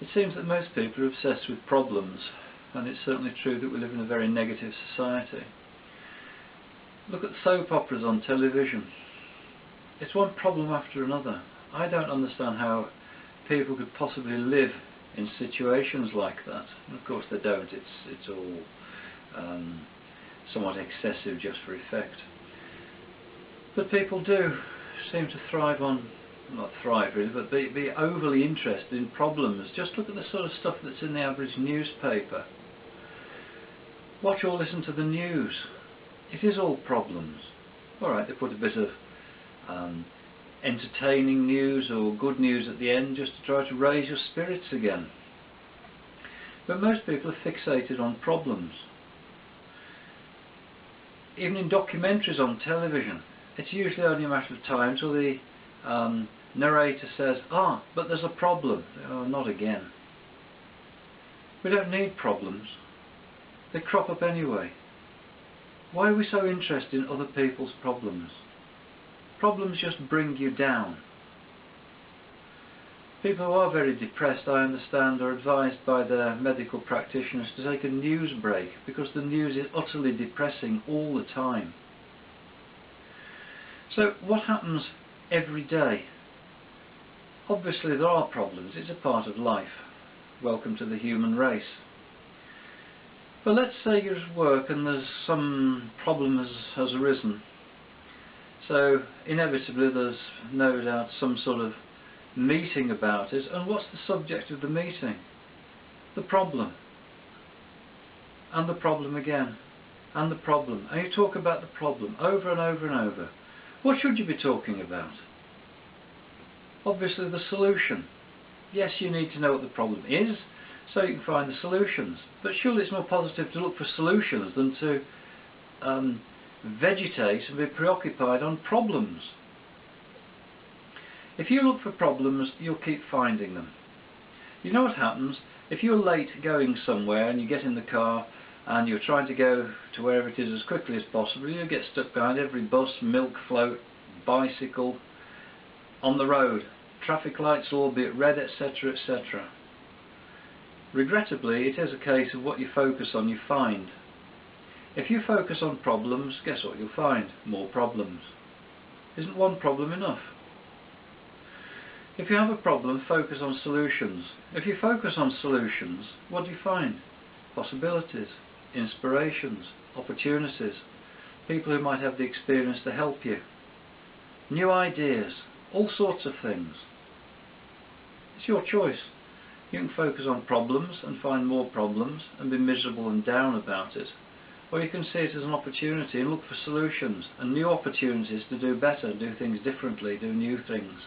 It seems that most people are obsessed with problems, and it's certainly true that we live in a very negative society. Look at soap operas on television. It's one problem after another. I don't understand how people could possibly live in situations like that. And of course they don't. It's all somewhat excessive just for effect. But people do seem to thrive on, not thrive really, but be overly interested in problems. Just look at the sort of stuff that's in the average newspaper. Watch or listen to the news. It is all problems. Alright, they put a bit of entertaining news or good news at the end just to try to raise your spirits again. But most people are fixated on problems. Even in documentaries on television, it's usually only a matter of time till the narrator says, but there's a problem. Oh, not again. We don't need problems. They crop up anyway. Why are we so interested in other people's problems? Problems just bring you down. People who are very depressed, I understand, are advised by their medical practitioners to take a news break because the news is utterly depressing all the time. So what happens every day? Obviously there are problems. It's a part of life. Welcome to the human race. But let's say you're at work and there's some problem has arisen. So inevitably there's no doubt some sort of meeting about it. And what's the subject of the meeting? The problem. And the problem again. And the problem. And you talk about the problem over and over and over. What should you be talking about? Obviously the solution. Yes, you need to know what the problem is so you can find the solutions. But surely it's more positive to look for solutions than to vegetate and be preoccupied on problems. If you look for problems, you'll keep finding them. You know what happens? If you're late going somewhere and you get in the car and you're trying to go to wherever it is as quickly as possible, you get stuck behind every bus, milk float, bicycle, on the road. Traffic lights will all be at red, etc., etc. Regrettably, it is a case of what you focus on, you find. If you focus on problems, guess what you'll find? More problems. Isn't one problem enough? If you have a problem, focus on solutions. If you focus on solutions, what do you find? Possibilities, inspirations, opportunities, people who might have the experience to help you, new ideas, all sorts of things. It's your choice. You can focus on problems and find more problems and be miserable and down about it. Or you can see it as an opportunity and look for solutions and new opportunities to do better, do things differently, do new things.